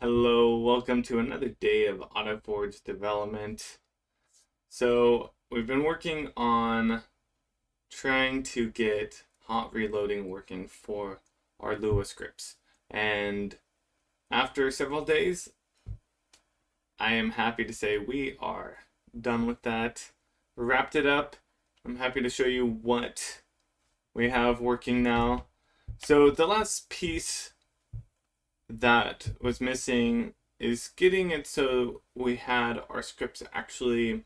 Hello, welcome to another day of Autoforge development. So, we've been working on trying to get hot reloading working for our Lua scripts. And after several days, I am happy to say we are done with that. Wrapped it up. I'm happy to show you what we have working now. So, the last piece that was missing is getting it so we had our scripts actually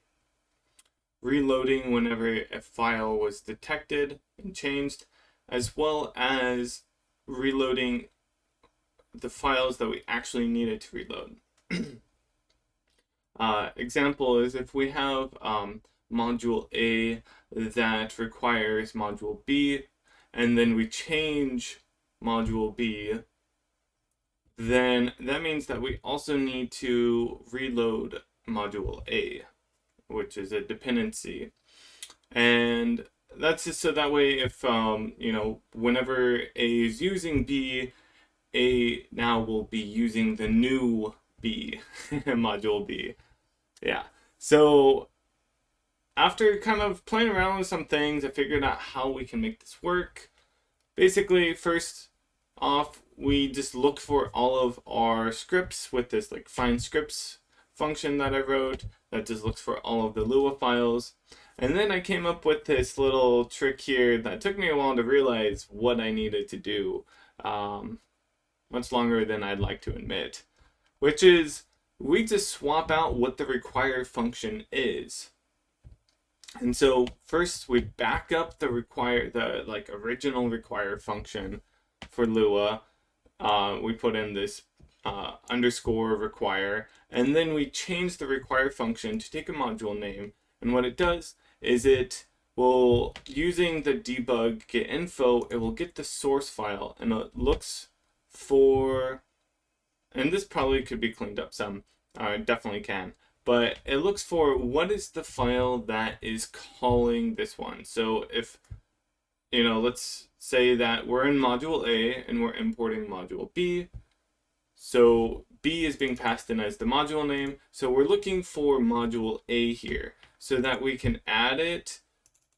reloading whenever a file was detected and changed, as well as reloading the files that we actually needed to reload. Example is if we have module A that requires module B, and then we change module B, then that means that we also need to reload module A, which is a dependency. And that's just so that way if, whenever A is using B, A now will be using the new B, module B. Yeah. So after kind of playing around with some things, I figured out how we can make this work. Basically, first off, we just look for all of our scripts with this like find scripts function that I wrote that just looks for all of the Lua files. And then I came up with this little trick here that took me a while to realize what I needed to do, much longer than I'd like to admit, which is we just swap out what the require function is. And so first we back up the original require function for Lua. We put in this underscore require, and then we change the require function to take a module name. And what it does is it will, using the debug get info, it will get the source file, and it looks for, and this probably could be cleaned up some, definitely can, but it looks for what is the file that is calling this one. So if, let's say that we're in module A and we're importing module B. So B is being passed in as the module name. So we're looking for module A here so that we can add it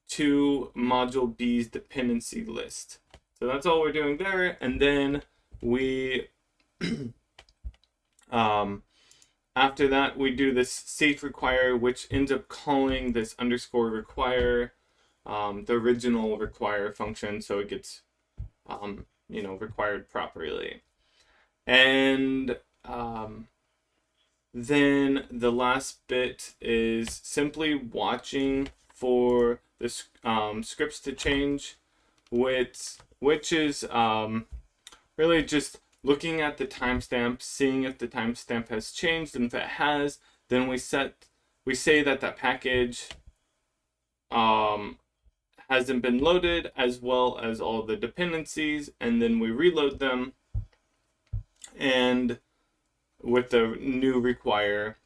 to module B's dependency list. So that's all we're doing there. And then we, after that, we do this safe require, which ends up calling this underscore require, the original require function, so it gets required properly. And then the last bit is simply watching for the scripts to change, which is really just looking at the timestamp, seeing if the timestamp has changed, and if it has, then we say that package hasn't been loaded, as well as all the dependencies, and then we reload them and with the new require,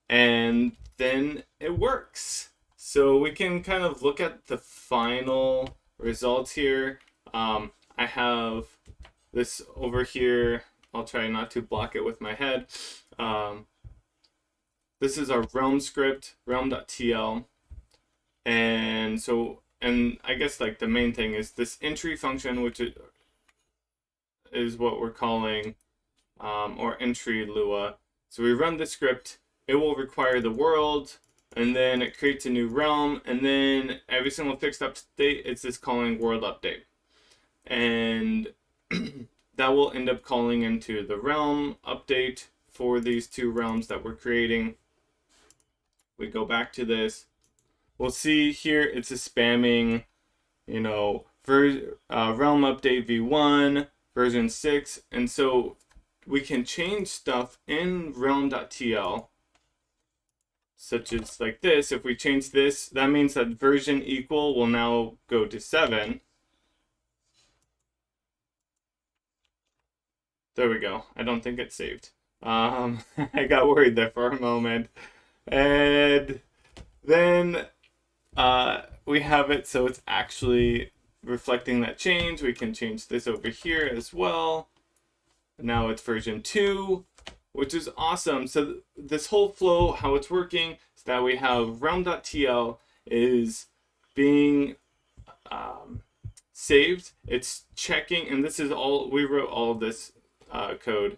and then it works. So we can kind of look at the final results here. I have this over here. I'll try not to block it with my head. This is our realm script, realm.tl. And I guess like the main thing is this entry function, which is what we're calling, or entry Lua. So we run the script, it will require the world, and then it creates a new realm, and then every single fixed update, it's just calling world update. And that will end up calling into the realm update for these two realms that we're creating. We go back to this. We'll see here it's a spamming, realm update v1, version 6. And so we can change stuff in realm.tl, such as like this. If we change this, that means that version equal will now go to 7. There we go. I don't think it's saved. I got worried there for a moment. And then we have it so it's actually reflecting that change. We can change this over here as well. Now it's version 2, which is awesome. So this whole flow, how it's working, is that we have realm.tl is being saved. It's checking, and this is all, we wrote all this code.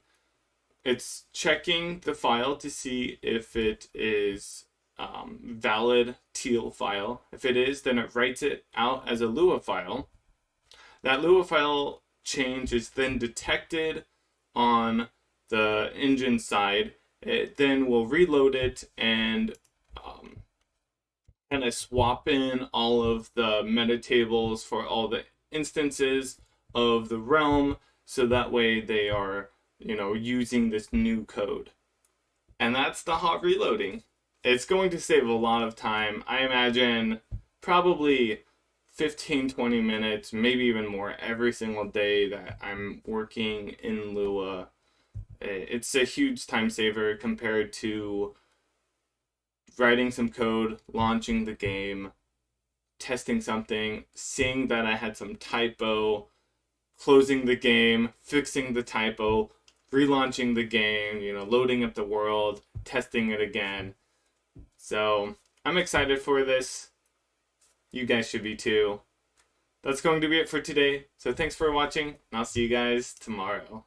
It's checking the file to see if it is valid teal file. If it is, then it writes it out as a Lua file. That Lua file change is then detected on the engine side. It then will reload it and kind of swap in all of the meta tables for all the instances of the realm, so that way they are, using this new code. And that's the hot reloading. It's going to save a lot of time. I imagine probably 15-20 minutes, maybe even more, every single day that I'm working in Lua. It's a huge time saver compared to writing some code, launching the game, testing something, seeing that I had some typo, closing the game, fixing the typo, relaunching the game, loading up the world, testing it again. So I'm excited for this. You guys should be too. That's going to be it for today. So thanks for watching, and I'll see you guys tomorrow.